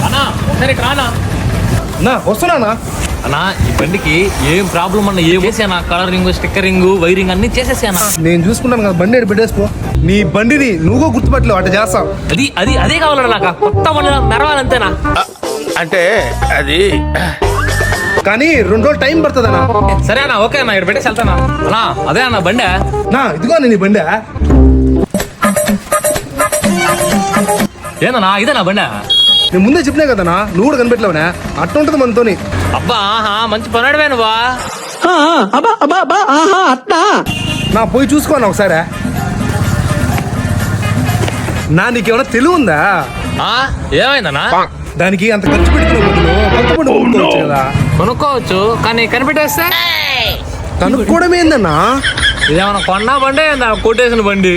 అన్నా సరే రానా నా వస్తున్నానా అన్నా ఈ బండికి ఏం ప్రాబ్లం అన్న ఏం చేసానా కలరింగ్ స్టిక్కరింగ్ వైరింగ్ అన్ని చేసేసానా నేను చూసుకుంటాను కదా బండి పెట్టేసుకో నీ బండిని నువ్వు గుర్తుపట్టలేవు అట్లా చేస్తావు అదే కావాలన్నా నాకు కొత్త బండి మెరవాలంతేనా అంటే అది కానీ 2 రోజులు టైం పడుతుందన్నా. సరే అన్న ఓకే అన్న ఇక్కడ పెట్టేసి వెళ్తానా అన్నా అదే అన్న బండి నా ఇదిగో నేను ఈ బండి ఏందన్నా ఇదే నా బండి నేను ముందే చెప్పినా కదనా నువ్వు కూడా కనిపెట్టలేవునా అట్ట ఉంటుంది మనతోని. అబ్బా ఆహా మంచి పనాడువే నువ్వా నా పోయి చూసుకోనా ఒకసారి నా నీకేమైనా తెలివి ఉందా? ఏమైందన్నా దానికి అంత ఖర్చు పెట్టుకునే బదులు కొత్త బండి కొనుక్కోవచ్చు కదా. కొనుక్కోవచ్చు కానీ కనిపెట్టేస్తే కనుక్కోవడం ఏందన్నా? ఇదేమన్నా కొన్నా బండి కొట్టేసిన బండి